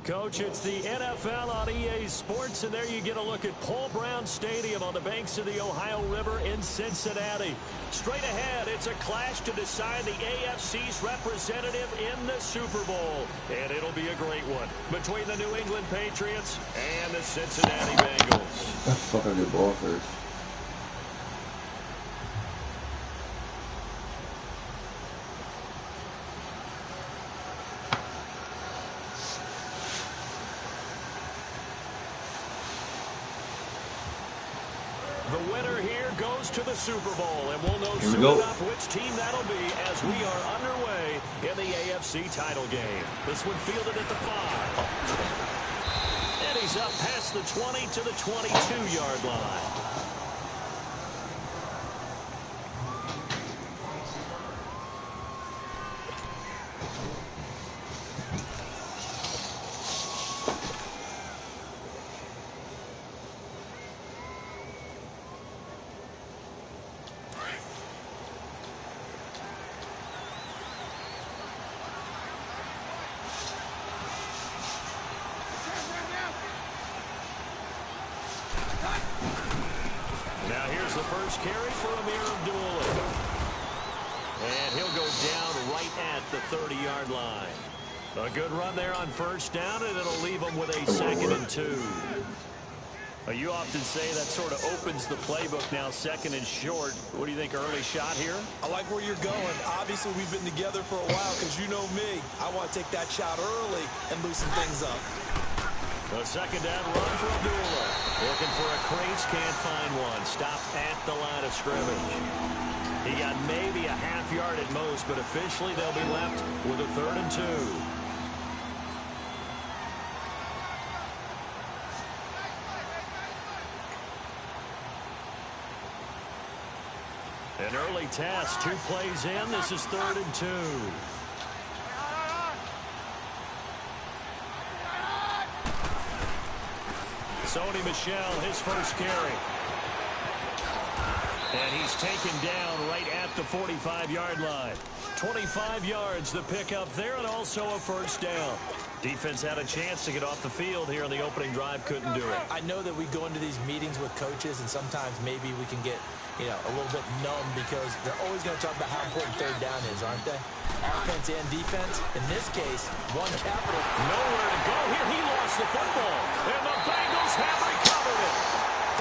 Coach, it's the NFL on EA Sports, and there you get a look at Paul Brown Stadium on the banks of the Ohio River in Cincinnati. Straight ahead, it's a clash to decide the AFC's representative in the Super Bowl. And it'll be a great one between the New England Patriots and the Cincinnati Bengals. That's fucking good ball first. The winner here goes to the Super Bowl, and we'll know soon enough which team that'll be as we are underway in the AFC title game. This one fielded at the 5. And he's up past the 20 to the 22-yard line. Carry for Amir Abdullah. And he'll go down right at the 30-yard line. A good run there on first down, and it'll leave him with a 2nd and 2. You often say that sort of opens the playbook now, 2nd and short. What do you think, early shot here? I like where you're going. Obviously, we've been together for a while because you know me. I want to take that shot early and loosen things up. A 2nd down run for Abdullah. Looking for a crease, can't find one. Stopped at the line of scrimmage. He got maybe a half yard at most, but officially they'll be left with a 3rd and 2. An early test, 2 plays in. This is 3rd and 2. Sony Michel, his first carry. And he's taken down right at the 45-yard line. 25 yards the pickup there, and also a first down. Defense had a chance to get off the field here in the opening drive, couldn't do it. I know that we go into these meetings with coaches, and sometimes maybe we can get, a little bit numb because they're always going to talk about how important 3rd down is, aren't they? Offense and defense. In this case, one capital. Nowhere to go here. He lost the football, and the Bengals have recovered it.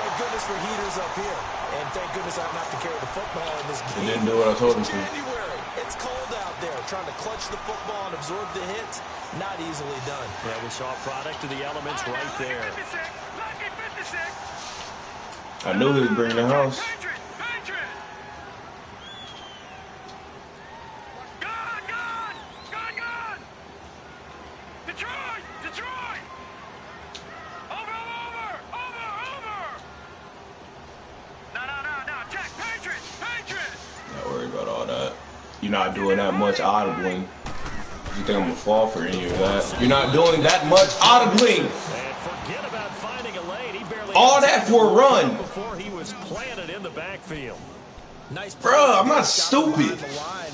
Thank goodness for heaters up here, and thank goodness I don't have to carry the football in this game. He didn't do what I told him to. January. It's cold out there. Trying to clutch the football and absorb the hits, not easily done. Yeah, we saw a product of the elements right there. I knew he was bringing the house. You're not doing that much audibling. You think I'm gonna fall for any of that? You're not doing that much audibling. Forget about finding a lane. He barely all that for a run. Before he was planted in the backfield. Nice, bro. I'm not stupid.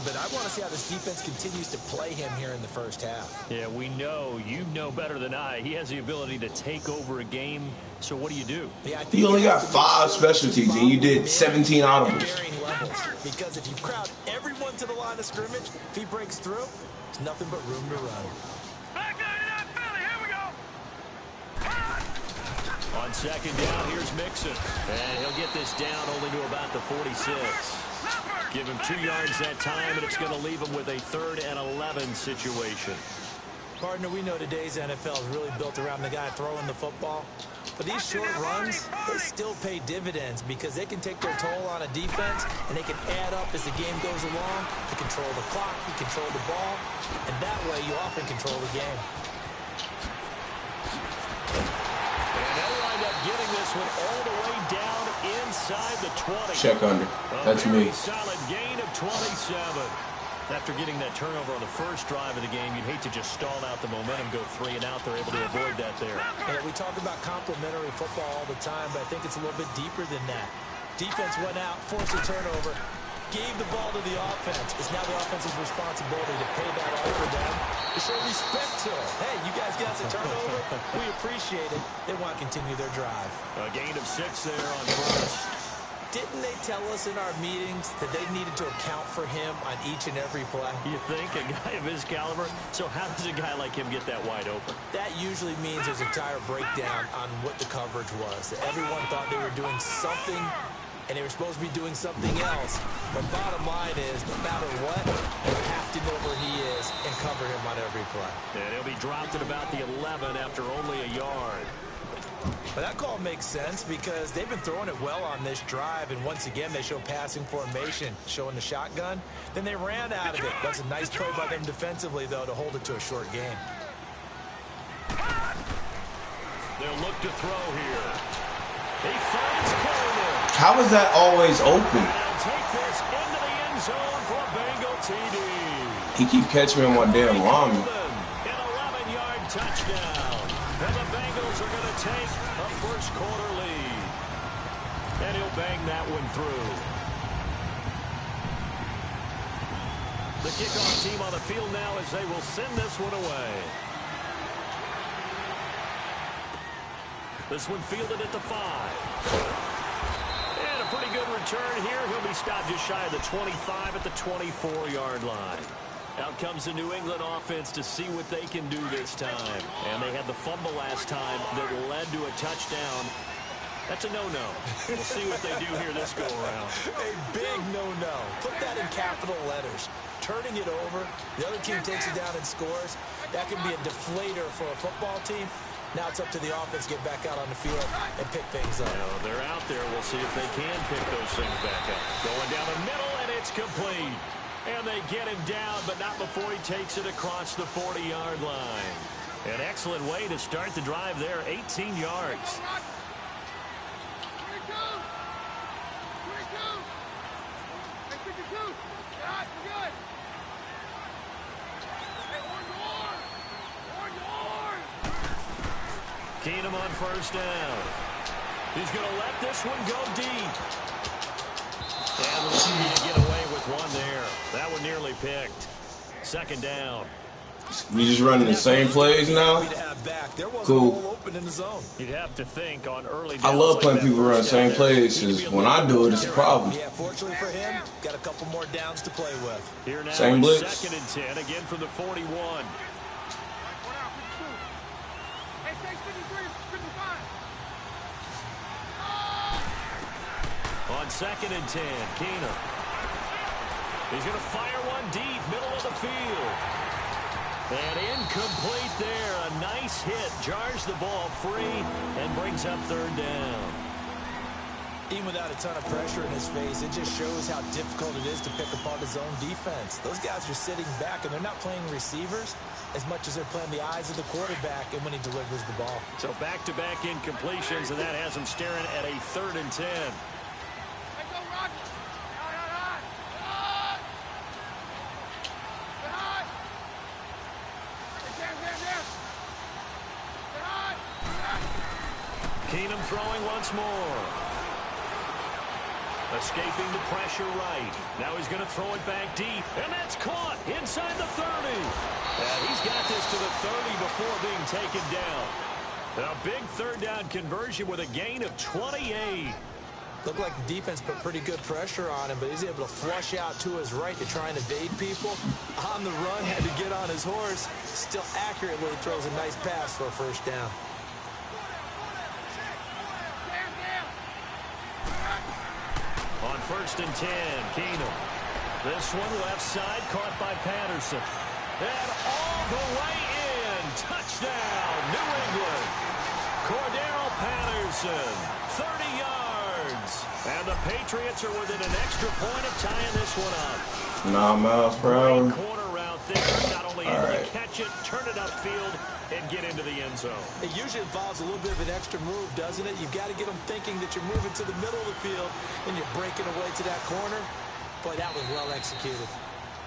But I want to see how this defense continues to play him here in the first half. Yeah, we know. You know better than I. He has the ability to take over a game. So what do you do? Yeah, you only got 5 specialties, and you did 17 audibles. Because if you crowd everyone to the line of scrimmage, if he breaks through, there's nothing but room to run. Here we go. On 2nd down, here's Mixon. And he'll get this down only to about the 46. Give him 2 yards that time, and it's going to leave him with a 3rd and 11 situation. Partner, we know today's NFL is really built around the guy throwing the football. But these short runs, they still pay dividends because they can take their toll on a defense, and they can add up as the game goes along. You control the clock, you control the ball, and that way you often control the game. And they'll wind up getting this one all the way down inside the 20. Check under. That's me. Solid gain of 27. After getting that turnover on the first drive of the game, you'd hate to just stall out the momentum, go 3 and out. They're able to avoid that there. Yeah, we talk about complementary football all the time, but I think it's a little bit deeper than that. Defense went out, forced a turnover. gave the ball to the offense. It's now the offense's responsibility to pay that off for them, to show respect to it. Hey, you guys got the turnover. We appreciate it. They want to continue their drive. A gain of 6 there on first. Didn't they tell us in our meetings that they needed to account for him on each and every play? You think? A guy of his caliber? So how does a guy like him get that wide open? That usually means there's a tire breakdown on what the coverage was. That everyone thought they were doing something, and they were supposed to be doing something else. But bottom line is, no matter what, you have to know where he is and cover him on every play. And he'll be dropped at about the 11 after only a yard. But that call makes sense because they've been throwing it well on this drive, and once again they show passing formation, showing the shotgun. Then they ran out of it. That's a nice play by them defensively, though, to hold it to a short game. They'll look to throw here. He finds Coleman. How is that always open? They'll take this into the end zone for a Bengal TD. He keep catching me on my damn lineman. An 11-yard touchdown. And the Bengals are going to take a first-quarter lead. And he'll bang that one through. The kickoff team on the field now as they will send this one away. This one fielded at the 5. And a pretty good return here. He'll be stopped just shy of the 25 at the 24-yard line. Out comes the New England offense to see what they can do this time. And they had the fumble last time that led to a touchdown. That's a no-no. We'll see what they do here this go-around. A big no-no. Put that in capital letters. Turning it over, the other team takes it down and scores. That can be a deflator for a football team. Now it's up to the offense to get back out on the field and pick things up. Well, they're out there. We'll see if they can pick those things back up. Going down the middle, and it's complete. And they get him down, but not before he takes it across the 40-yard line. An excellent way to start the drive there, 18 yards. Keenum on first down. He's going to let this one go deep. And lucky to get away with one there. That one nearly picked. Second down. We just running the same plays now? Cool. You'd have to think on early I love playing people run the same plays because when I do it, it's a problem. Yeah, fortunately for him, got a couple more downs to play with. Here now, same blitz. Second and 10, again from the 41. On second and 10, Keenum. He's going to fire one deep, middle of the field. And incomplete there. A nice hit. Jars the ball free and brings up third down. Even without a ton of pressure in his face, it just shows how difficult it is to pick apart his own defense. Those guys are sitting back, and they're not playing receivers as much as they're playing the eyes of the quarterback and when he delivers the ball. So back-to-back incompletions, and that has him staring at a third and 10. Keenum throwing once more. Escaping the pressure right. Now he's going to throw it back deep. And that's caught inside the 30. And he's got this to the 30 before being taken down. A big third down conversion with a gain of 28. Looked like the defense put pretty good pressure on him, but he's able to flush out to his right to try and evade people. On the run, had to get on his horse. Still accurately throws a nice pass for a first down. On first and 10, Keenum. This one left side caught by Patterson. And all the way in. Touchdown, New England. Cordero Patterson, 30 yards. And the Patriots are within an extra point of tying this one up. 9 miles per hour. Great corner route there. Not only able to catch it, turn it upfield, and get into the end zone. It usually involves a little bit of an extra move, doesn't it? You've got to get them thinking that you're moving to the middle of the field and you're breaking away to that corner. Boy, that was well executed.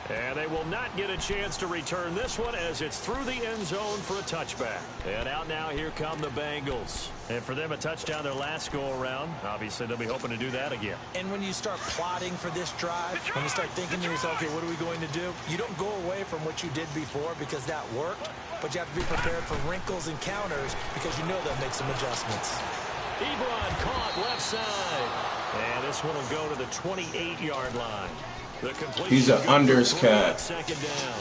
And they will not get a chance to return this one as it's through the end zone for a touchback. And out now, here come the Bengals. And for them, a touchdown their last go-around. Obviously, they'll be hoping to do that again. And when you start plotting for this drive, when you start thinking to yourself, okay, what are we going to do? You don't go away from what you did before because that worked, but you have to be prepared for wrinkles and counters because you know they'll make some adjustments. Ebron caught left side. And this one will go to the 28-yard line. He's an unders cat. Second down.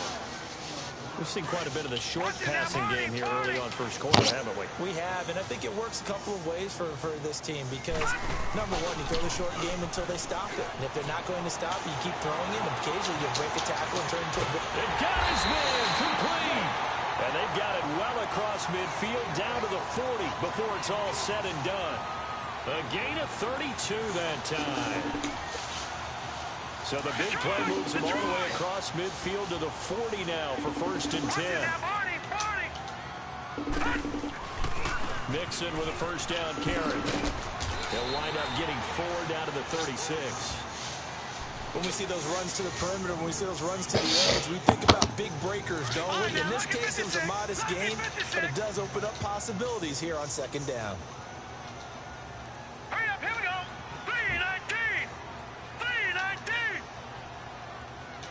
We've seen quite a bit of the short passing game here early on first quarter, haven't we? We have, and I think it works a couple of ways for this team because, number one, you throw the short game until they stop it. And if they're not going to stop it, you keep throwing it, and occasionally you break a tackle and turn into a... It got his man complete. And they've got it well across midfield down to the 40 before it's all said and done. A gain of 32 that time. So the big play moves him all the way across midfield to the 40 now for 1st and 10. Mixon with a first down carry. They'll wind up getting 4 down to the 36. When we see those runs to the perimeter, when we see those runs to the edge, we think about big breakers, don't we? In this case, it was a modest gain, but it does open up possibilities here on 2nd down. Hurry up, here we go. 3-19. 3-19.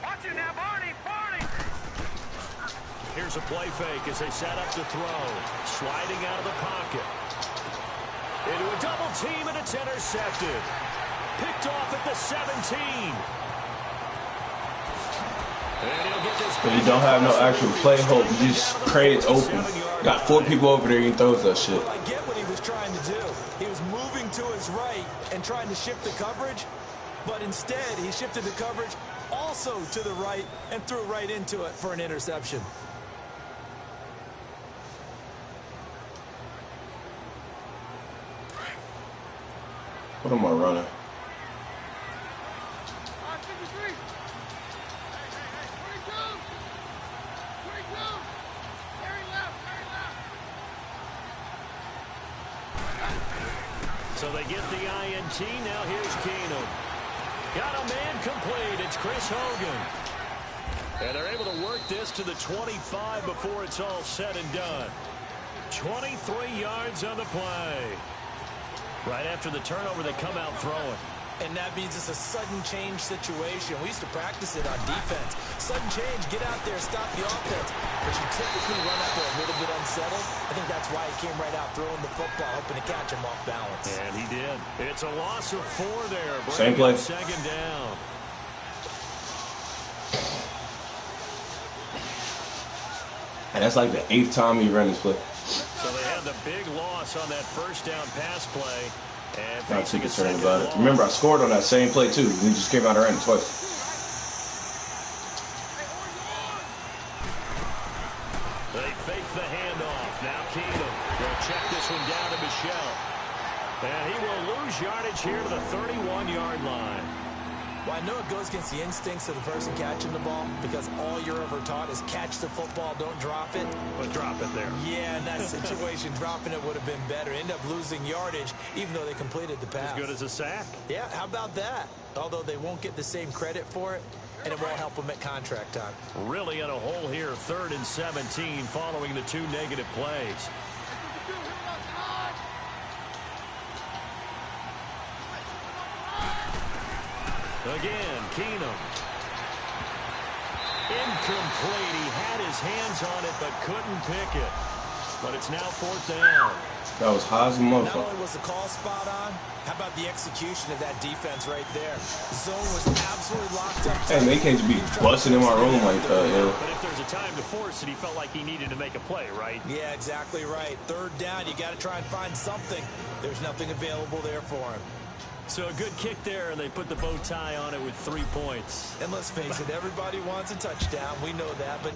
Watch it now, Barney. Here's a play fake as they set up to throw. Sliding out of the pocket. Into a double team, and it's intercepted. Picked off at the 17. And he'll get this. But you don't have no actual play hope. You just pray it's open. Got 4 people over there, you throws that shit. Well, I get what he was trying to do. He was moving to his right and trying to shift the coverage, but instead he shifted the coverage also to the right and threw right into it for an interception. What am I running? So they get the INT. Now here's Keenum. Got a man complete. It's Chris Hogan. And they're able to work this to the 25 before it's all said and done. 23 yards on the play. Right after the turnover, they come out throwing. And that means it's a sudden change situation. We used to practice it on defense. Sudden change, get out there, stop the offense. But you typically run out there a little bit unsettled. I think that's why he came right out throwing the football, hoping to catch him off balance. And he did. It's a loss of 4 there. Same play. 2nd down. And that's like the 8th time he ran this play. So they had the big loss on that first down pass play. And Not too concerned about it. Remember, I scored on that same play, too. We just came out and ran it twice. They fake the handoff. Now Keenum will check this one down to Michelle. And he will lose yardage here to the 31-yard line. Well, I know it goes against the instincts of the person catching the ball because all you're ever taught is catch the football, don't drop it. But drop it there. Yeah, in that situation, dropping it would have been better. End up losing yardage, even though they completed the pass. As good as a sack. Yeah, how about that? Although they won't get the same credit for it, and it won't help them at contract time. Really in a hole here, 3rd and 17 following the 2 negative plays. Again, Keenum. Incomplete. He had his hands on it, but couldn't pick it. But it's now 4th down. That was high as a Not motherfucker. only was the call spot on, how about the execution of that defense right there? The zone was absolutely locked up. Hey, they can't be busting in my room like that, yo. But if there's a time to force it, he felt like he needed to make a play, right? Yeah, exactly right. 3rd down, you got to try and find something. There's nothing available there for him. So a good kick there, and they put the bow tie on it with 3 points. And let's face it, everybody wants a touchdown. We know that, but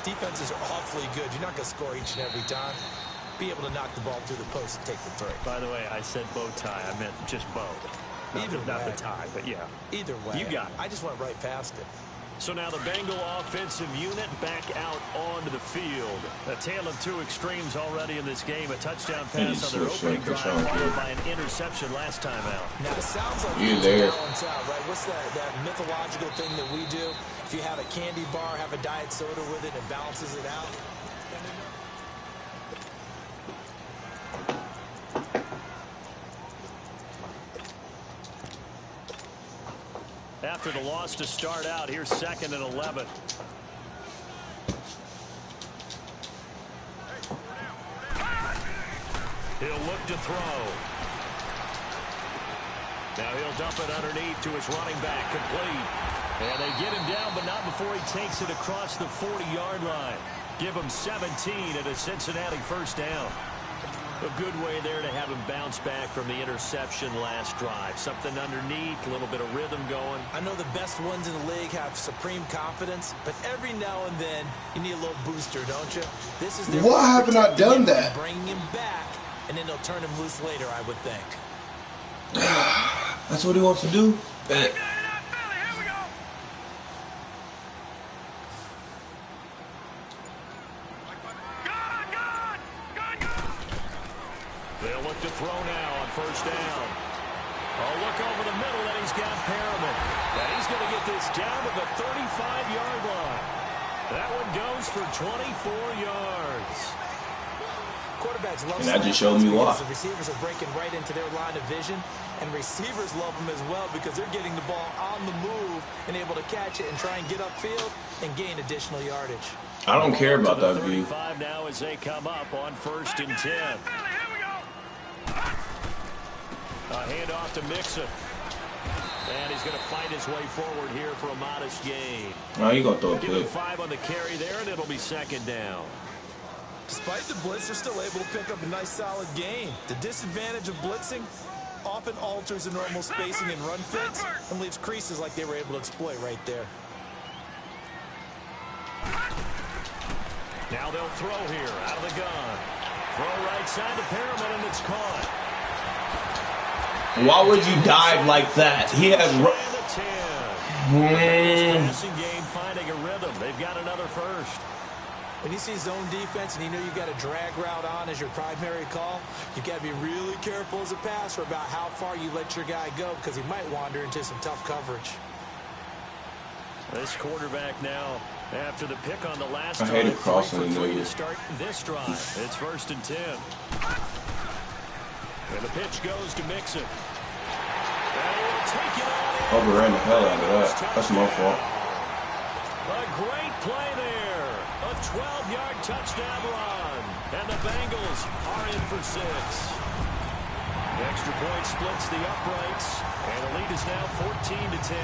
defenses are awfully good. You're not going to score each and every time. Be able to knock the ball through the post and take the throw. By the way, I said bow tie. I meant just bow. Not the tie, but yeah. Either way. You got it. I just went right past it. So now the Bengal offensive unit back out onto the field. A tale of 2 extremes already in this game. A touchdown pass on their opening drive, followed by an interception last time out. Now, it sounds like you there. balance out, right? What's that mythological thing that we do? If If you have a candy bar, have a diet soda with it, it balances it out. After the loss to start out, here's 2nd and 11. He'll look to throw. Now he'll dump it underneath to his running back, complete. And they get him down, but not before he takes it across the 40-yard line. Give him 17 at a Cincinnati first down. A good way there to have him bounce back from the interception last drive. Something underneath, a little bit of rhythm going. I know the best ones in the league have supreme confidence, but every now and then you need a little booster, don't you? This is their Why haven't I done that? Bringing him back, and then they'll turn him loose later, I would think. That's what he wants to do. They'll look to throw now on first down. Oh, look over the middle, and he's got Perriman. And he's going to get this down to the 35-yard line. That one goes for 24 yards. Quarterbacks love and that just showed me why. The receivers are breaking right into their line of vision, and receivers love them as well because they're getting the ball on the move and able to catch it and try and get upfield and gain additional yardage. I don't care about that view. 35 now as they come up on 1st and 10. A handoff to Mixon. And he's going to fight his way forward here for a modest gain. Oh, you're going to throw a Give him pick. 5 on the carry there, and it'll be 2nd down. Despite the blitz, they're still able to pick up a nice solid gain. The disadvantage of blitzing often alters the normal spacing and run fits and leaves creases like they were able to exploit right there. Now they'll throw here out of the gun. Throw right side to Perriman, and it's caught. Why would you dive like that? He has... Passing game finding a rhythm. They've got another first. When you see zone defense and you know you've got a drag route on as your primary call, you've got to be really careful as a passer about how far you let your guy go because he might wander into some tough coverage. This quarterback now, after the pick on the last I drive, hated crossing 3 for 3 the to start this drive. It's 1st and 10. And the pitch goes to Mixon. And he'll take it on. Overran the hell out of that. That's my fault. A great play there. A 12-yard touchdown run. And the Bengals are in for 6. The extra point splits the uprights. And the lead is now 14 to 10.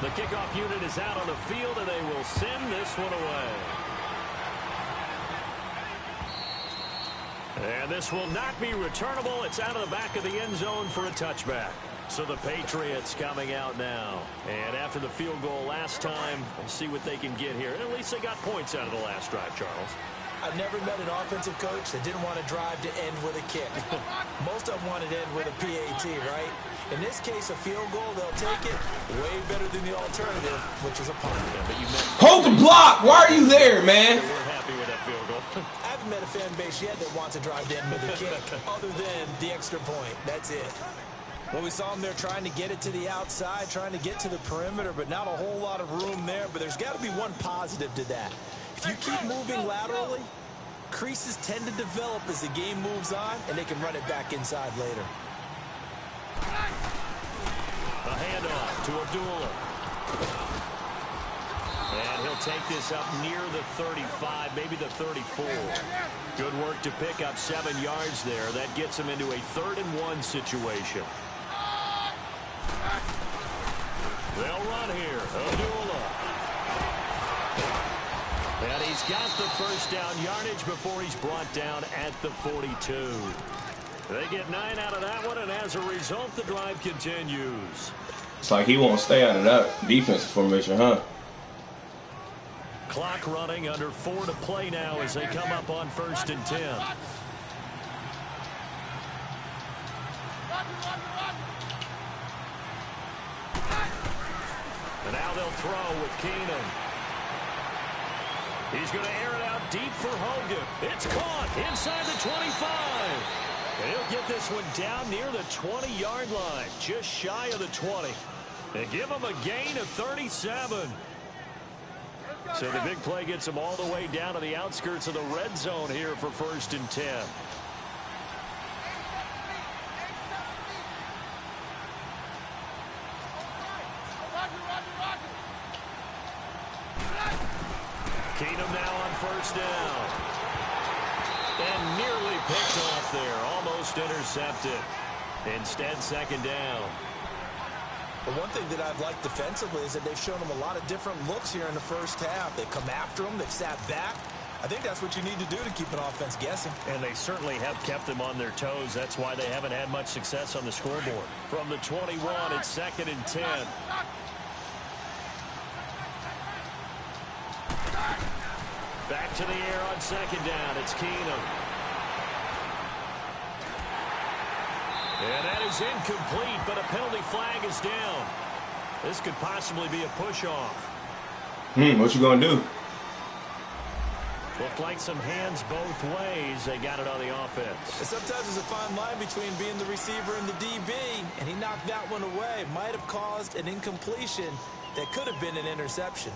The kickoff unit is out on the field, and they will send this one away. And this will not be returnable. It's out of the back of the end zone for a touchback. So the Patriots coming out now. And after the field goal last time, we'll see what they can get here. At least they got points out of the last drive, Charles. I've never met an offensive coach that didn't want to drive to end with a kick. Most of them wanted to end with a PAT, right? In this case, a field goal, they'll take it way better than the alternative, which is a punt. Yeah, but you met Hold the block! Why are you there, man? we're happy with that field goal. I haven't met a fan base yet that wants to drive to end with a kick, other than the extra point. That's it. Well, we saw them there trying to get it to the outside, trying to get to the perimeter, but not a whole lot of room there. But there's got to be one positive to that. If you keep moving laterally, creases tend to develop as the game moves on, and they can run it back inside later. A handoff to Abdullah. And he'll take this up near the 35, maybe the 34. Good work to pick up 7 yards there. That gets him into a 3rd and 1 situation. They'll run here. Abdullah. And he's got the first down yardage before he's brought down at the 42. They get 9 out of that one, and as a result, the drive continues. It's like he won't stay out of that defensive formation, huh? Clock running, under 4 to play now as they come up on 1st and 10. And now they'll throw with Keenan. He's going to air it out deep for Hogan. It's caught inside the 25. And he'll get this one down near the 20-yard line, just shy of the 20. They give him a gain of 37. So the big play gets him all the way down to the outskirts of the red zone here for 1st and 10. Keenum now on 1st down. And nearly picked off there. Almost intercepted. Instead, 2nd down. The one thing that I've liked defensively is that they've shown him a lot of different looks here in the first half. They've come after him. They've sat back. I think that's what you need to do to keep an offense guessing. And they certainly have kept them on their toes. That's why they haven't had much success on the scoreboard. From the 21, it's 2nd and 10. Back to the air on 2nd down. It's Keenum. And that is incomplete, but a penalty flag is down. This could possibly be a push-off. What you gonna do? Looked like some hands both ways. They got it on the offense. And sometimes there's a fine line between being the receiver and the DB, and he knocked that one away. Might have caused an incompletion that could have been an interception.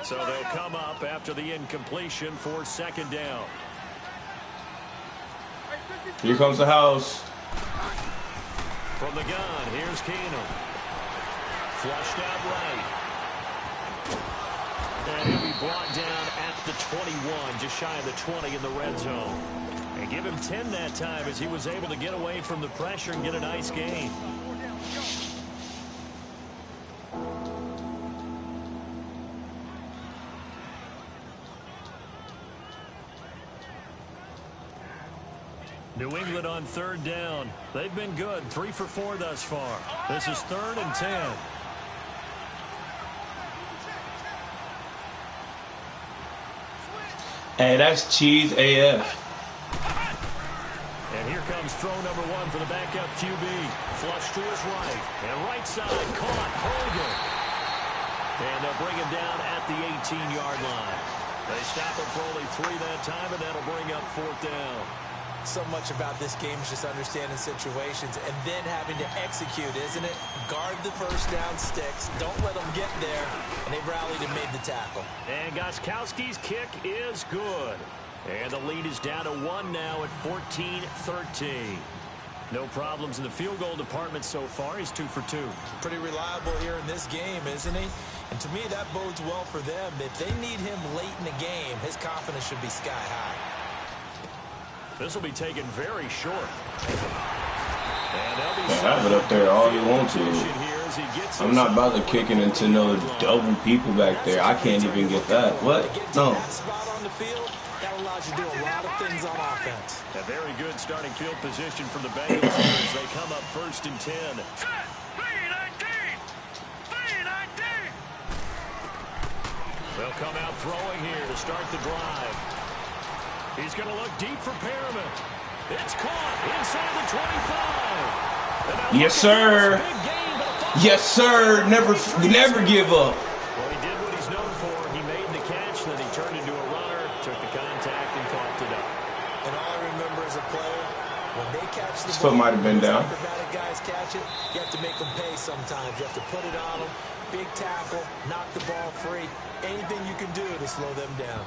So they'll come up after the incompletion for 2nd down. Here comes the house. From the gun, here's Keenum. Flushed out right. And he'll be brought down at the 21, just shy of the 20 in the red zone. And give him 10 that time as he was able to get away from the pressure and get a nice gain. New England on 3rd down. They've been good. 3 for 4 thus far. This is 3rd and 10. Hey, that's cheese AF. And here comes throw number 1 for the backup QB. Flush to his right. And right side caught. Hogan. And they'll bring him down at the 18-yard line. They stop him for only 3 that time, and that'll bring up 4th down. So much about this game is just understanding situations and then having to execute, isn't it? Guard the first down sticks. Don't let them get there. And they rallied and made the tackle. And Gostkowski's kick is good. And the lead is down to 1 now at 14-13. No problems in the field goal department so far. He's 2 for 2. Pretty reliable here in this game, isn't he? And to me, that bodes well for them. If they need him late in the game, his confidence should be sky high. This will be taken very short. And have it up there all you want to. I'm not about to kick it into no double people back there. I can't even get that. What? No. That allows you to do a lot of things on offense. A very good starting field position for the Bengals as they come up 1st and 10. They'll come out throwing here to start the drive. He's going to look deep for Perriman. It's caught inside the 25. Yes, sir. Yes, sir. Never give up. Well, he did what he's known for. He made the catch, then he turned into a runner, took the contact, and coughed it up. And all I remember as a player, when they catch the his foot might have been down. Acrobatic guys catch it, you have to make them pay sometimes. You have to put it on them. Big tackle, knock the ball free. Anything you can do to slow them down.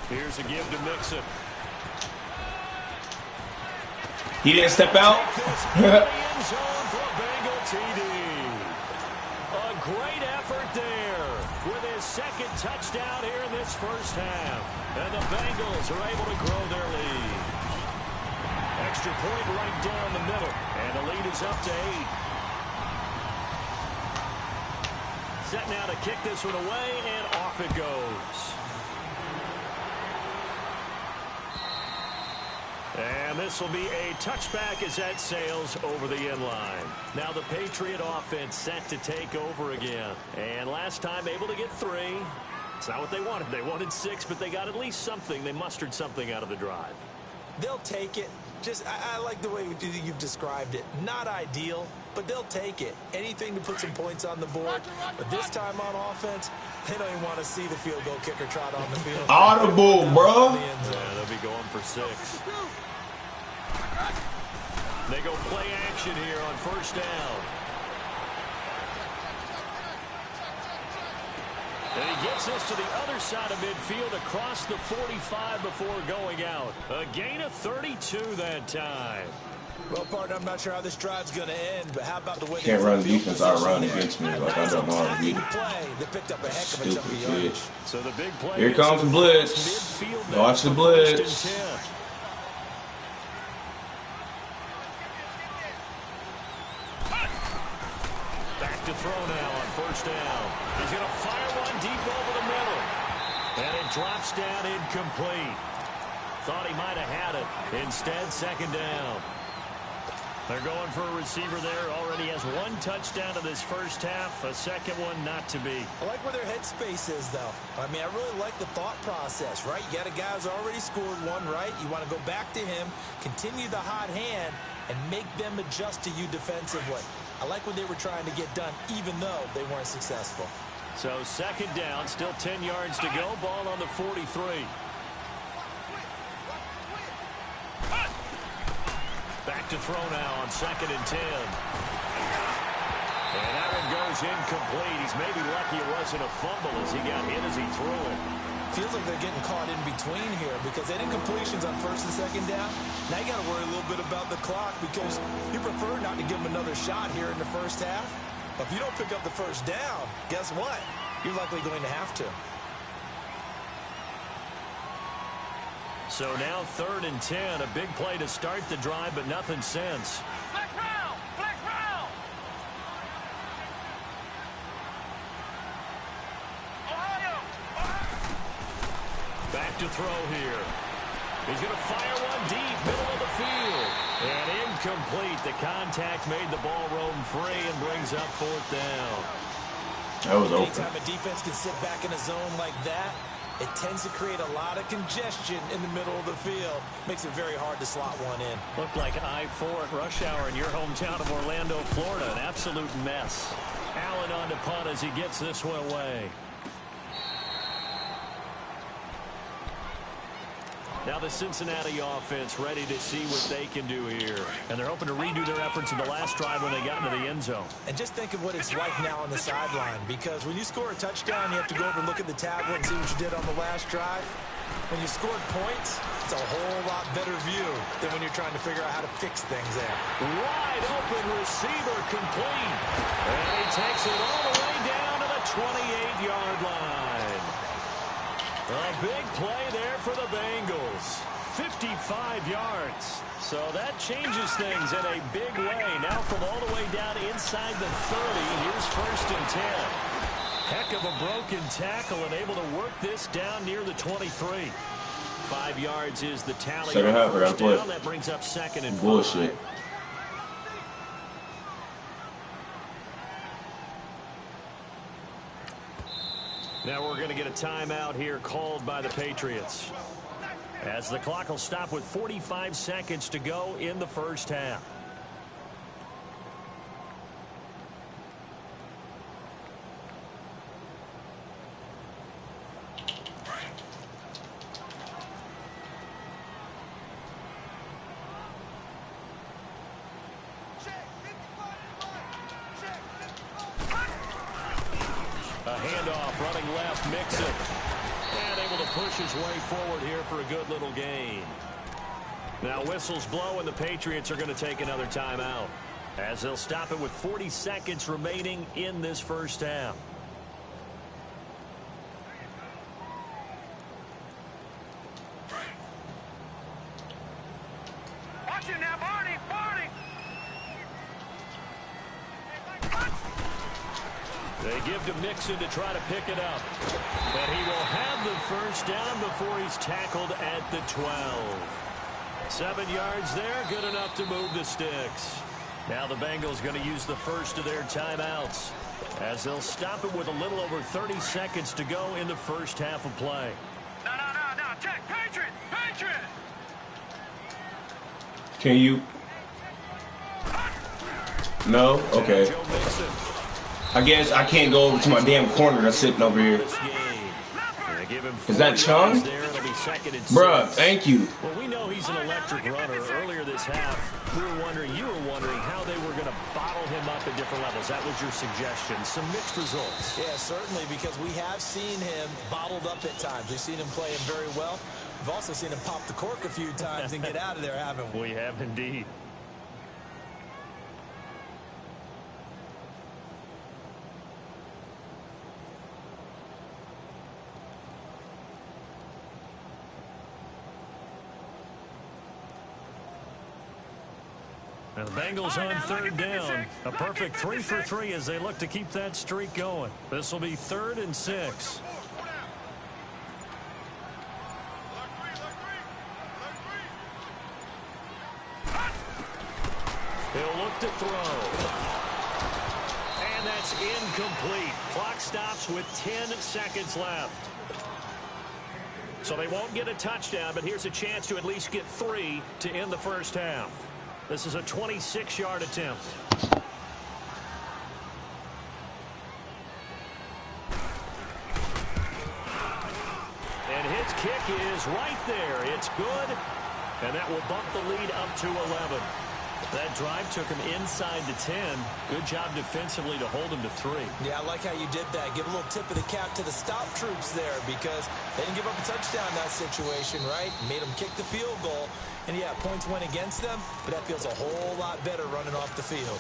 Here's a give to Mixon. He didn't step out. A great effort there with his 2nd touchdown here in this first half. And the Bengals are able to grow their lead. Extra point right down the middle. And the lead is up to 8. Set now to kick this one away, and off it goes. And this will be a touchback as that sails over the end line. Now the Patriot offense set to take over again. And last time able to get 3. It's not what they wanted. They wanted 6, but they got at least something. They mustered something out of the drive. They'll take it. I like the way you've described it. Not ideal, but they'll take it. Anything to put some points on the board. But this time on offense, they don't even want to see the field goal kicker trot on the field. Audible, bro. Yeah, they'll be going for 6. They go play action here on first down. And he gets this to the other side of midfield across the 45 before going out. A gain of 32 that time. Well, partner, I'm not sure how this drive's going to end, but how about the way Can't run defense out run against me. Like, I don't know how to beat it. They picked up a heck of a chunk of yardage. So the big play. Here comes the blitz. Watch the blitz. Back to throw now on first down. He's going to fire one deep over the middle. And it drops down incomplete. Thought he might have had it. Instead, second down. They're going for a receiver there. Already has 1 touchdown in this first half. A second one not to be. I like where their headspace is, though. I mean, I really like the thought process, right? You got a guy who's already scored 1, right? You want to go back to him, continue the hot hand, and make them adjust to you defensively. I like what they were trying to get done, even though they weren't successful. So second down, still 10 yards to go. Ball on the 43. Back to throw now on second and 10. And that one goes incomplete. He's maybe lucky it wasn't a fumble as he got hit as he threw it. Feels like they're getting caught in between here because they did incompletions on first and second down. Now you got to worry a little bit about the clock because you prefer not to give them another shot here in the first half. But if you don't pick up the first down, guess what? You're likely going to have to. So now 3rd and 10. A big play to start the drive, but nothing since. Flex round! Flex round! Ohio! Back to throw here. He's going to fire one deep, middle of the field. And incomplete. The contact made the ball roam free and brings up 4th down. That was open. Anytime a defense can sit back in a zone like that, it tends to create a lot of congestion in the middle of the field. Makes it very hard to slot one in. Looked like I-4 at rush hour in your hometown of Orlando, Florida. An absolute mess. Allen on to punt as he gets this one away. Now the Cincinnati offense ready to see what they can do here. And they're hoping to redo their efforts in the last drive when they got into the end zone. And just think of what it's like now on the sideline. Because when you score a touchdown, you have to go over and look at the tablet and see what you did on the last drive. When you scored points, it's a whole lot better view than when you're trying to figure out how to fix things there. Wide open receiver complete. And he takes it all the way down to the 28-yard line. A big play there for the Bengals. 55 yards. So that changes things in a big way. Now from all the way down inside the 30, here's 1st and 10. Heck of a broken tackle and able to work this down near the 23. 5 yards is the tally. Second half, I gotta play. That brings up 2nd and 5. Bullshit. Now we're going to get a timeout here called by the Patriots, as the clock will stop with 45 seconds to go in the first half. A handoff, running left, Mixon. And able to push his way forward here for a good little gain. Now whistles blow and the Patriots are going to take another timeout, as they'll stop it with 40 seconds remaining in this first half. Watch it now, Barney! Barney! They give to Mixon to try to pick it up. But he will have the first down before he's tackled at the 12. 7 yards there, good enough to move the sticks. Now the Bengals going to use the first of their timeouts, as they'll stop it with a little over 30 seconds to go in the first half of play. No. Check. Patriot. Can you? No? Okay. I guess I can't go over to my damn corner that's sitting over here. Is that Chung? Bruh, thank you. Well, we know he's an electric runner. Earlier this half, you were wondering how they were going to bottle him up at different levels. That was your suggestion. Some mixed results. Yeah, certainly, because we have seen him bottled up at times. We've seen him play him very well. We've also seen him pop the cork a few times and get out of there, haven't we? We have indeed. And the Bengals on third down. A perfect 3 for 3 as they look to keep that streak going. This will be 3rd and 6. He'll look to throw. And that's incomplete. Clock stops with 10 seconds left. So they won't get a touchdown, but here's a chance to at least get 3 to end the first half. This is a 26-yard attempt. And his kick is right there. It's good. And that will bump the lead up to 11. That drive took him inside the 10. Good job defensively to hold him to 3. Yeah, I like how you did that. Give a little tip of the cap to the stop troops there, because they didn't give up a touchdown in that situation, right? Made them kick the field goal. And, yeah, points went against them, but that feels a whole lot better running off the field.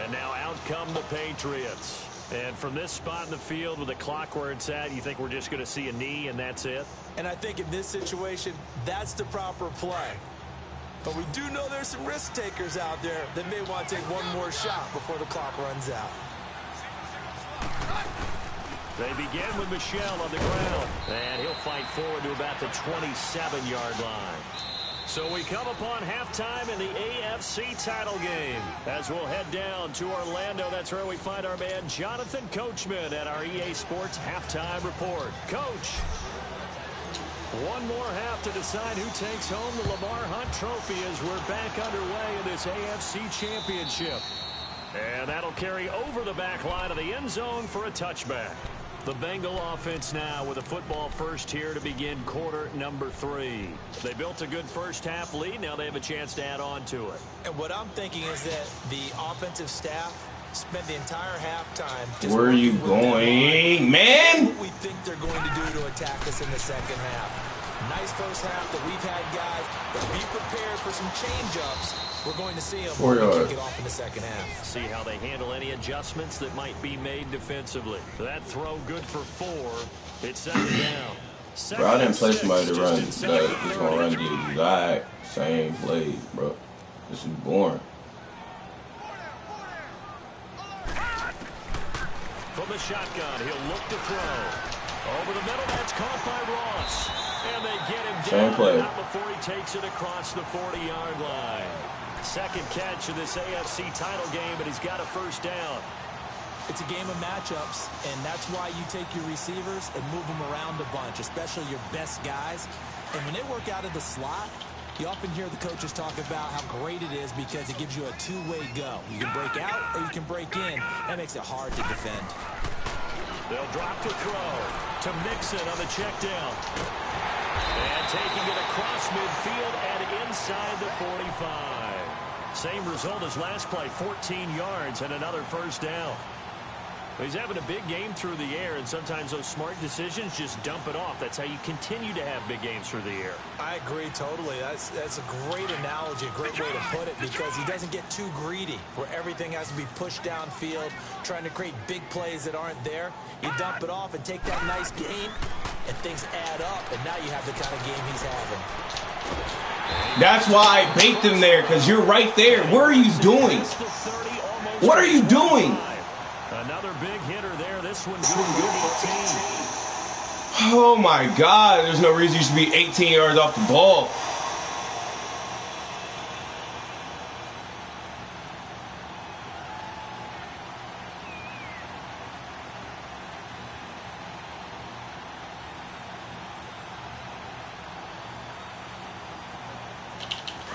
And now out come the Patriots. And from this spot in the field with the clock where it's at, you think we're just going to see a knee and that's it? And I think in this situation, that's the proper play. But we do know there's some risk takers out there that may want to take one more shot before the clock runs out. They begin with Michel on the ground. And he'll fight forward to about the 27-yard line. So we come upon halftime in the AFC title game. As we'll head down to Orlando, that's where we find our man Jonathan Coachman at our EA Sports Halftime Report. Coach, one more half to decide who takes home the Lamar Hunt Trophy as we're back underway in this AFC Championship. And that'll carry over the back line of the end zone for a touchback. The Bengal offense now with a football first here to begin quarter number 3. They built a good first half lead. Now they have a chance to add on to it. And what I'm thinking is that the offensive staff spent the entire halftime just where are you going, man? What we think they're going to do to attack us in the second half. Nice first half that we've had, guys, but be prepared for some change-ups. We're going to see them when we kick it off in the second half. See how they handle any adjustments that might be made defensively. That throw good for 4. It's 2nd down. Bro, I didn't play somebody to run that. Just gonna run the exact same plays, bro. This is boring. From the shotgun, he'll look to throw. Over the middle, that's caught by Ross. And they get him down not before he takes it across the 40-yard line. Second catch of this AFC title game, and he's got a first down. It's a game of matchups, and that's why you take your receivers and move them around a bunch, especially your best guys. And when they work out of the slot, you often hear the coaches talk about how great it is because it gives you a two-way go. You can break out or you can break in. That makes it hard to defend. They'll drop to throw to Mixon on the check down. And taking it across midfield and inside the 45. Same result as last play, 14 yards and another first down. He's having a big game through the air, and sometimes those smart decisions just dump it off. That's how you continue to have big games through the air. I agree totally. That's a great analogy, a great way to put it, because he doesn't get too greedy where everything has to be pushed downfield, trying to create big plays that aren't there. You dump it off and take that nice gain, and things add up, and now you have the kind of game he's having. That's why I baked him there, because you're right there. What are you doing? What are you doing? Another big hitter there. This one's good. 18. Oh my God! There's no reason you should be 18 yards off the ball.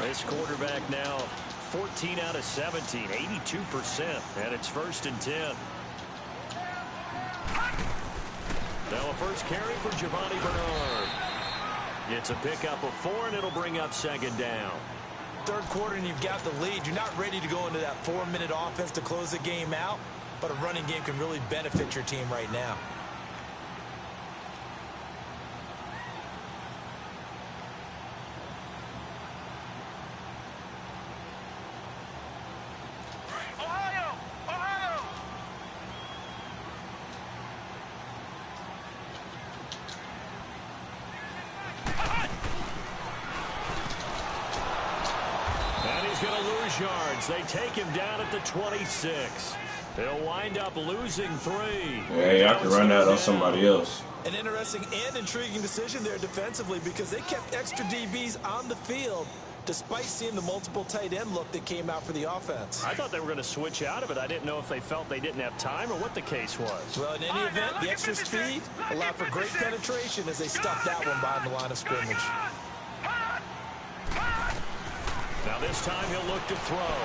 This quarterback now 14 out of 17, 82%, and it's 1st and 10. Now a first carry for Giovanni Bernard. It's a pickup of 4, and it'll bring up 2nd down. 3rd quarter, and you've got the lead. You're not ready to go into that 4-minute offense to close the game out, but a running game can really benefit your team right now. Yards. They take him down at the 26. They'll wind up losing 3. Hey, I can run that on somebody else. An interesting and intriguing decision there defensively because they kept extra DBs on the field despite seeing the multiple tight end look that came out for the offense. I thought they were going to switch out of it. I didn't know if they felt they didn't have time or what the case was. Well, in any event, the extra speed allowed for great penetration as they stuffed that one behind the line of scrimmage. Now this time he'll look to throw.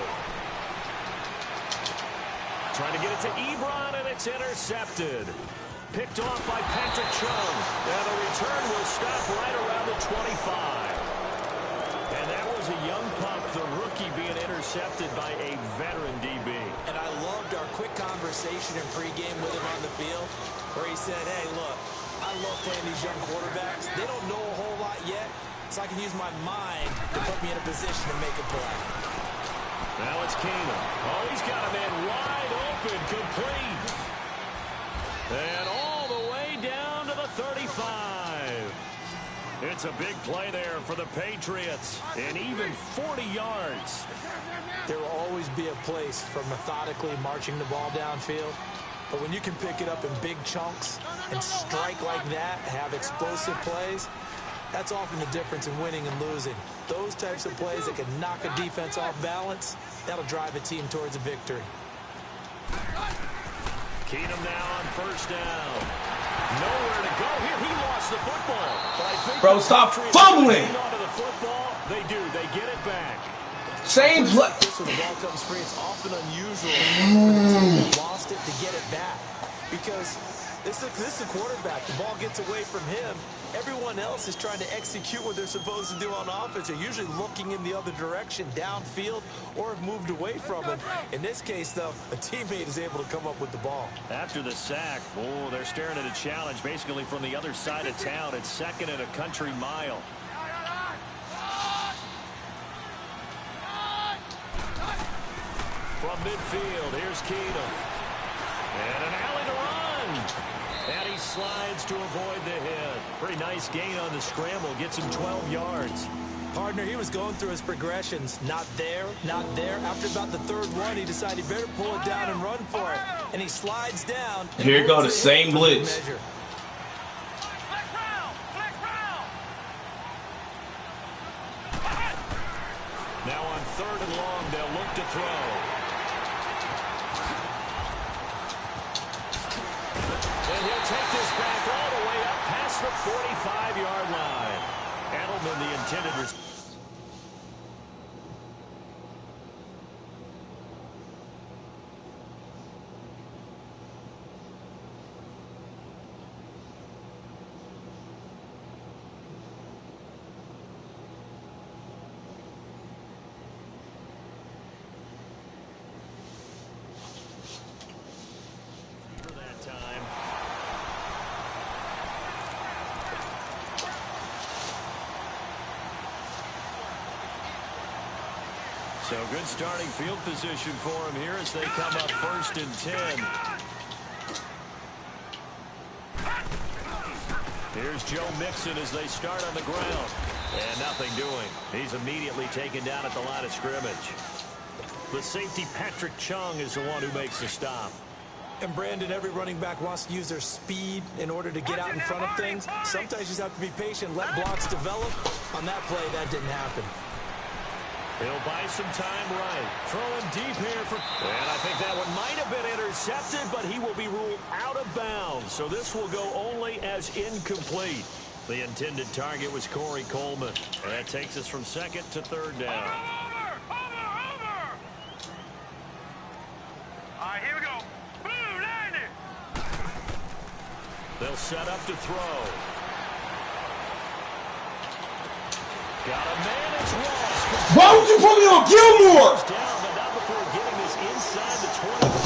Trying to get it to Ebron, and it's intercepted. Picked off by Patrick Chung. Now the return will stop right around the 25. And that was a young pup, the rookie, being intercepted by a veteran DB. And I loved our quick conversation in pregame with him on the field where he said, hey, look, I love playing these young quarterbacks. They don't know a whole lot yet. So I can use my mind to put me in a position to make a play. Now it's Keenum. Oh, he's got a man wide open, complete. And all the way down to the 35. It's a big play there for the Patriots. And even 40 yards. There will always be a place for methodically marching the ball downfield. But when you can pick it up in big chunks and strike like that, have explosive plays, that's often the difference in winning and losing. Those types of plays that can knock a defense off balance, that'll drive a team towards a victory. Keenum now on 1st down. Nowhere to go here. He lost the football. But I think bro, stop fumbling. Onto the football. They do. They get it back. Same play. When the ball comes free, it's often unusual for the team that lost it to get it back. Because this is a quarterback. The ball gets away from him. Everyone else is trying to execute what they're supposed to do on offense. They're usually looking in the other direction, downfield, or have moved away from it. In this case, though, a teammate is able to come up with the ball. After the sack, oh, they're staring at a challenge basically from the other side of town. It's 2nd and a country mile. From midfield, here's Keenum. And an alley to run. And he slides to avoid the hit. Pretty nice gain on the scramble. Gets him 12 yards. Partner, he was going through his progressions. Not there, not there. After about the 3rd one, he decided he better pull it down and run for it. And he slides down. Here go the same blitz. Now on 3rd and long, they'll look to throw. And he'll take this back all the way up past the 45-yard line. Edelman, the intended receiver. So good starting field position for him here as they come up 1st and 10. Here's Joe Mixon as they start on the ground. And nothing doing. He's immediately taken down at the line of scrimmage. The safety, Patrick Chung, is the one who makes the stop. And Brandon, every running back wants to use their speed in order to get out in front of things. Sometimes you just have to be patient, let blocks develop. On that play, that didn't happen. He'll buy some time right. Throwing deep here for... And I think that one might have been intercepted, but he will be ruled out of bounds. So this will go only as incomplete. The intended target was Corey Coleman. And that takes us from second to third down. Over! All right, here we go. Boom, 90. They'll set up to throw. Got a man, it's Ross. Why would you put me on Gilmore? Down, but not before getting this inside the 20.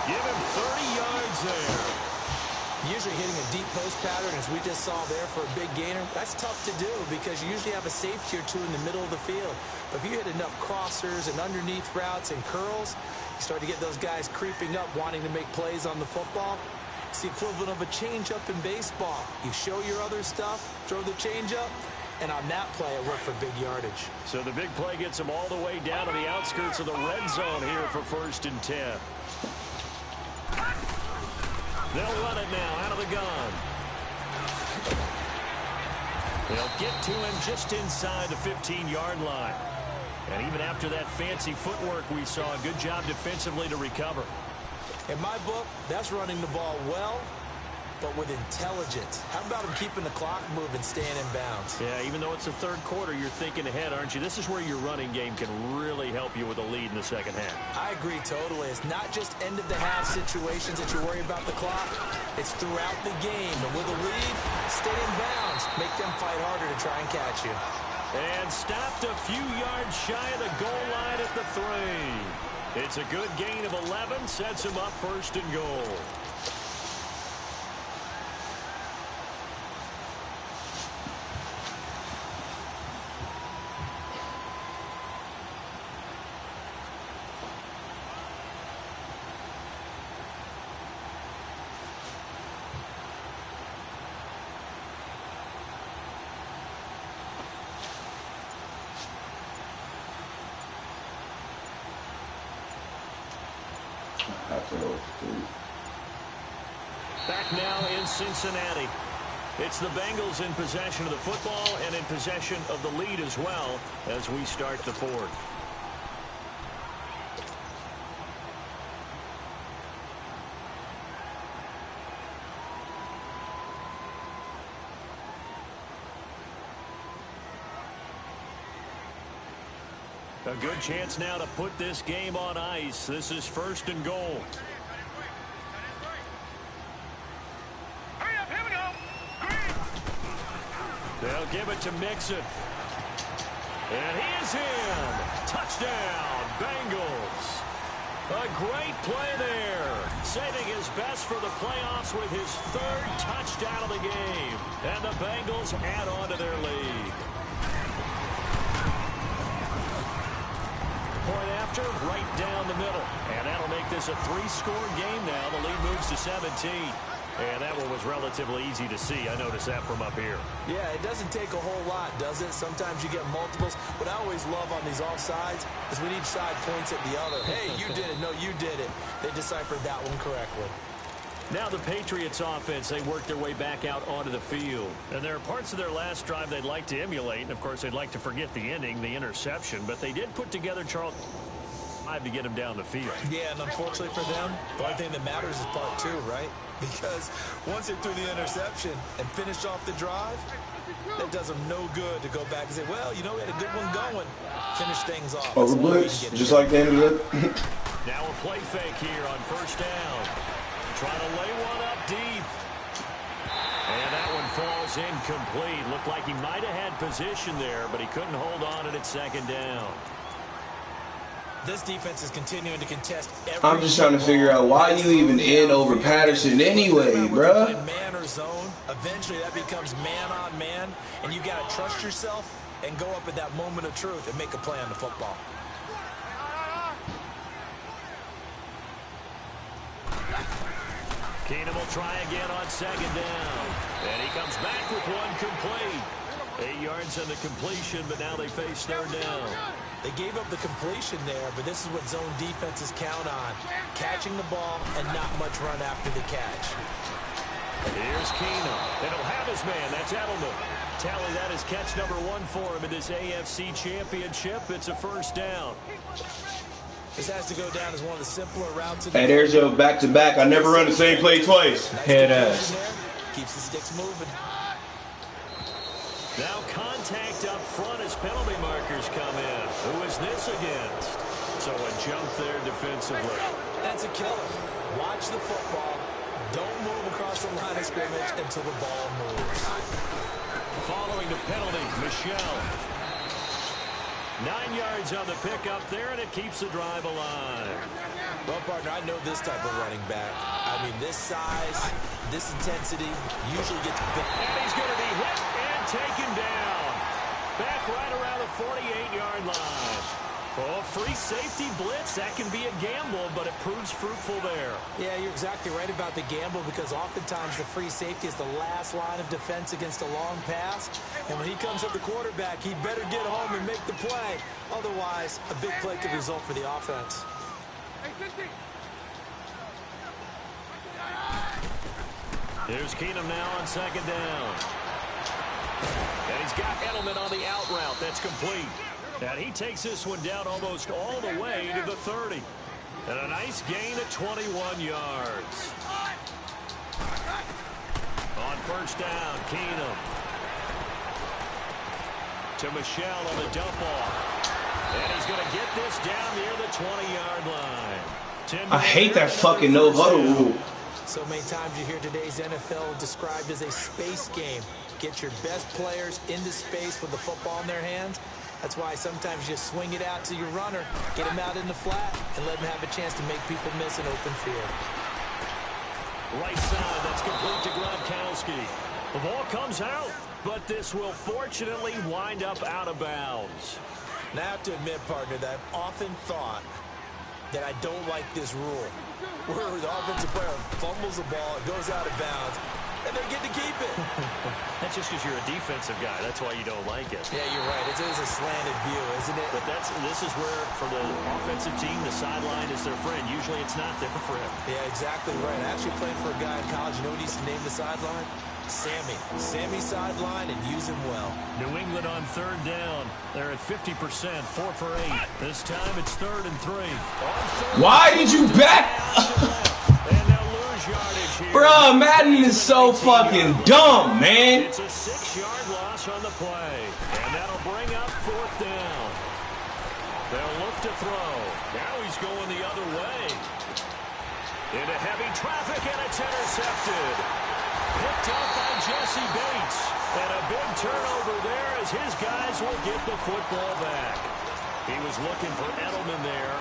Give him 30 yards there. Usually hitting a deep post pattern, as we just saw there for a big gainer, that's tough to do because you usually have a safety or two in the middle of the field. But if you hit enough crossers and underneath routes and curls, you start to get those guys creeping up, wanting to make plays on the football. It's the equivalent of a changeup in baseball. You show your other stuff, throw the changeup, and on that play, it worked for big yardage. So the big play gets them all the way down to the outskirts of the red zone here for 1st and 10. They'll run it now out of the gun. They'll get to him just inside the 15-yard line. And even after that fancy footwork we saw, a good job defensively to recover. In my book, that's running the ball well, but with intelligence. How about him keeping the clock moving, staying in bounds? Yeah, even though it's the third quarter, you're thinking ahead, aren't you? This is where your running game can really help you with a lead in the second half. I agree totally. It's not just end-of-the-half situations that you worry about the clock. It's throughout the game. And with a lead, stay in bounds. Make them fight harder to try and catch you. And stopped a few yards shy of the goal line at the 3. It's a good gain of 11, sets him up 1st and goal. Back now in Cincinnati. It's the Bengals in possession of the football and in possession of the lead as well as we start the 4th. A good chance now to put this game on ice. This is 1st and goal. Hurry up, here we go. Green. They'll give it to Mixon. And he is in. Touchdown, Bengals. A great play there. Saving his best for the playoffs with his 3rd touchdown of the game. And the Bengals add on to their lead. Point after, right down the middle. And that'll make this a 3-score game now. The lead moves to 17. And that one was relatively easy to see. I noticed that from up here. Yeah, it doesn't take a whole lot, does it? Sometimes you get multiples. What I always love on these offsides is when each side points at the other. Hey, you did it. No, you did it. They deciphered that one correctly. Now the Patriots offense, they work their way back out onto the field. And there are parts of their last drive they'd like to emulate. And, of course, they'd like to forget the ending, the interception. But they did put together Charles to get him down the field. Yeah, and unfortunately for them, the only thing that matters is part 2, right? Because once they threw the interception and finished off the drive, that does them no good to go back and say, well, you know, we had a good one going. Finish things off. Over blitz, just like they ended up. Now a play fake here on 1st down. Trying to lay one up deep. And that one falls incomplete. Looked like he might have had position there, but he couldn't hold on at 2nd down. This defense is continuing to contest every I'm just trying to figure out why you even in over Patterson anyway, bruh. Man or zone, eventually that becomes man on man, and you got to trust yourself and go up at that moment of truth and make a play on the football. Keenum will try again on 2nd down. And he comes back with one complete. 8 yards on the completion, but now they face 3rd down. They gave up the completion there, but this is what zone defenses count on. Catching the ball and not much run after the catch. Here's Keenum. And he'll have his man. That's Edelman. Tally that is catch number 1 for him in this AFC Championship. It's a 1st down. This has to go down as one of the simpler routes. Hey, there's your back-to-back. I never run the same play twice. Nice Head ass. Keeps the sticks moving. Now contact up front as penalty markers come in. Who is this against? So a jump there defensively. That's a killer. Watch the football. Don't move across the line of scrimmage until the ball moves. Following the penalty, Michelle. 9 yards on the pickup there, and it keeps the drive alive. Well, partner, I know this type of running back. I mean, this size, this intensity usually gets big. And he's going to be hit and taken down. Back right around the 48-yard line. Oh, free safety blitz, that can be a gamble, but it proves fruitful there. Yeah, you're exactly right about the gamble because oftentimes the free safety is the last line of defense against a long pass. And when he comes up the quarterback, he better get home and make the play. Otherwise, a big play could result for the offense. Here's Keenum now on second down. And he's got Edelman on the out route. That's complete. And he takes this one down almost all the way to the 30. And a nice gain of 21 yards. On first down, Keenum. To Michelle on the dump off. And he's going to get this down near the 20-yard line. I hate that fucking no huddle rule. So many times you hear today's NFL described as a space game. Get your best players into space with the football in their hands. That's why sometimes you swing it out to your runner, get him out in the flat, and let him have a chance to make people miss an open field. Right side, that's complete to Gronkowski. The ball comes out, but this will fortunately wind up out of bounds. Now, I have to admit, partner, that I've often thought that I don't like this rule, where the offensive player fumbles the ball, it goes out of bounds, and they get to keep it. That's just because you're a defensive guy. That's why you don't like it. Yeah, you're right. It is a slanted view, isn't it? But this is where, for the offensive team, the sideline is their friend. Usually it's not their friend. Yeah, exactly right. I actually played for a guy in college. You know what he used to name the sideline? Sammy. Sammy sideline, and use him well. New England on third down. They're at 50%, 4 for 8. This time it's 3rd and 3. Why did you bet? And they'll lose yardage here. Bruh, Madden is so fucking dumb, man. It's a 6-yard loss on the play. And that'll bring up 4th down. They'll look to throw. Now he's going the other way. Into heavy traffic, and it's intercepted. Picked up by Jesse Bates. And a big turnover there as his guys will get the football back. He was looking for Edelman there.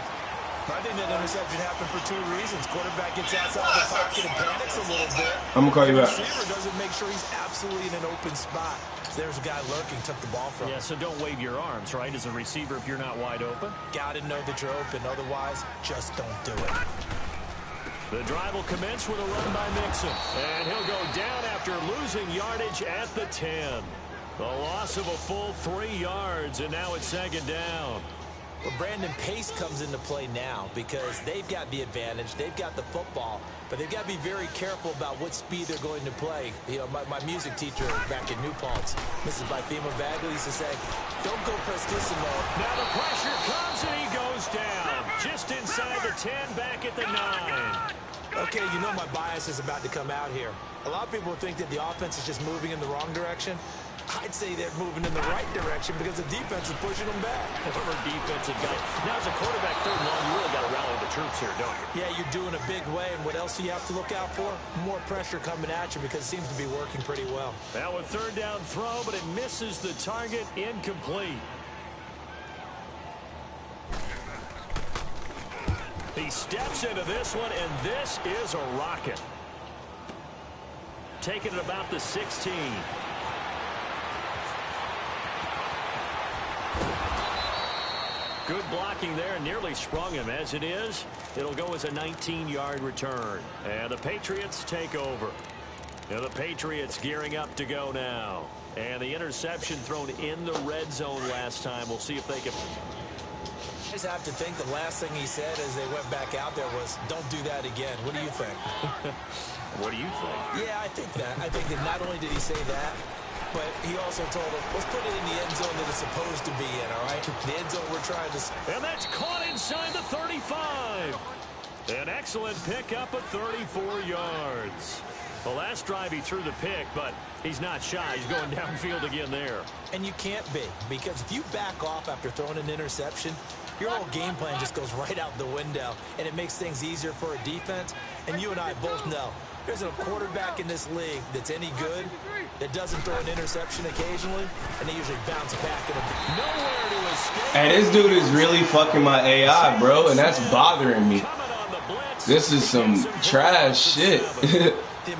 I think that interception happened for 2 reasons. Quarterback gets outside the pocket and panics a little bit. I'm going to call you back. The receiver doesn't make sure he's absolutely in an open spot. So there's a guy lurking, took the ball from him. Yeah, so don't wave your arms, right, as a receiver if you're not wide open. Got to know that you're open. Otherwise, just don't do it. The drive will commence with a run by Mixon. And he'll go down after losing yardage at the 10. The loss of a full 3 yards, and now it's 2nd down. Well, Brandon, pace comes into play now because they've got the advantage. They've got the football, but they've got to be very careful about what speed they're going to play. You know, my music teacher back in New Paltz, Mrs. Bythema Bagley, used to say, don't go prestissimo. Now the pressure comes, and he goes down. Just inside the 10, back at the 9. Okay, you know my bias is about to come out here. A lot of people think that the offense is just moving in the wrong direction. I'd say they're moving in the right direction because the defense is pushing them back. Former defensive guy. Now, as a quarterback, 3rd and long, you really got to rally the troops here, don't you? Yeah, you're doing a big way, and what else do you have to look out for? More pressure coming at you because it seems to be working pretty well. Now a 3rd down throw, but it misses the target, incomplete. He steps into this one, and this is a rocket. Taking it about the 16. Good blocking there, nearly sprung him. As it is, it'll go as a 19-yard return. And the Patriots take over. Now the Patriots gearing up to go now. And the interception thrown in the red zone last time. We'll see if they can... I just have to think the last thing he said as they went back out there was, don't do that again. What do you think? What do you think? Yeah, I think that. I think that not only did he say that, but he also told him, let's put it in the end zone that it's supposed to be in, all right? The end zone we're trying to... And that's caught inside the 35. An excellent pickup of 34 yards. The last drive he threw the pick, but he's not shy. He's going downfield again there. And you can't be, because if you back off after throwing an interception, your whole game plan just goes right out the window, and it makes things easier for a defense. And you and I both know there's a quarterback in this league that's any good that doesn't throw an interception occasionally, and they usually bounce back. Nowhere to escape. Hey, this dude is really fucking my AI, bro, and that's bothering me. This is some trash shit.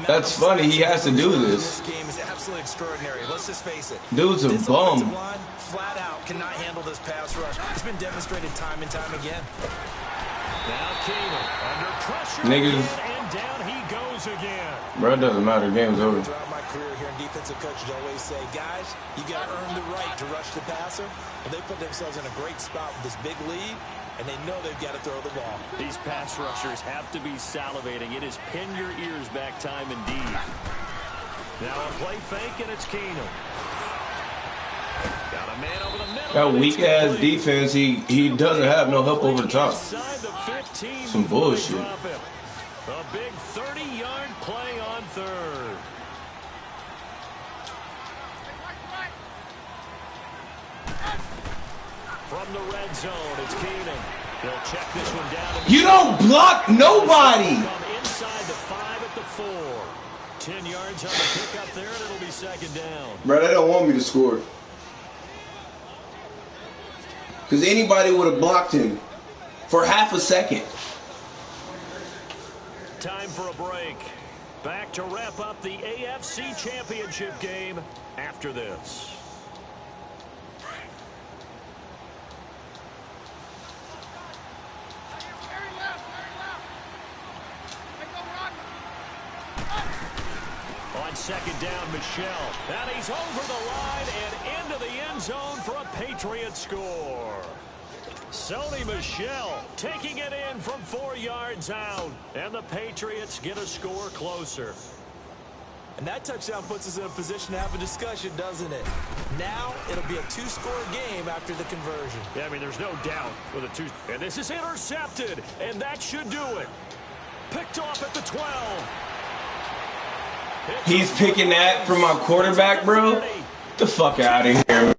That's funny. He has to do this. This game is absolutely extraordinary. Let's just face it. Dude's a bum. Line, flat out cannot handle this pass rush. It's been demonstrated time and time again. Now Keenum under pressure. Niggas. And down he goes again. Bro, it doesn't matter. Game's over. Throughout my career here in defensive coaches always say, guys, you got to earn the right to rush the passer. And they put themselves in a great spot with this big lead, and they know they've got to throw the ball. These pass rushers have to be salivating. It is pin your ears back time indeed. Now a play fake, and it's Keenum. Got a man over the middle. That weak-ass defense, he doesn't have no help over the top. Some bullshit. A big 30-yard play on third. From the red zone, it's Keenum. They'll check this one down. You don't block nobody. Inside the 5 at the 4. 10 yards on the pickup there, and it'll be second down. Bro, they don't want me to score. Because anybody would have blocked him for half a second. Time for a break. Back to wrap up the AFC Championship game after this. On second down, Michelle. And he's over the line and into the end zone for a Patriot score. Sony Michel taking it in from 4 yards out. And the Patriots get a score closer. And that touchdown puts us in a position to have a discussion, doesn't it? Now it'll be a 2-score game after the conversion. Yeah, I mean, there's no doubt with a 2. And this is intercepted. And that should do it. Picked off at the 12. He's picking that from my quarterback, bro. Get the fuck out of here.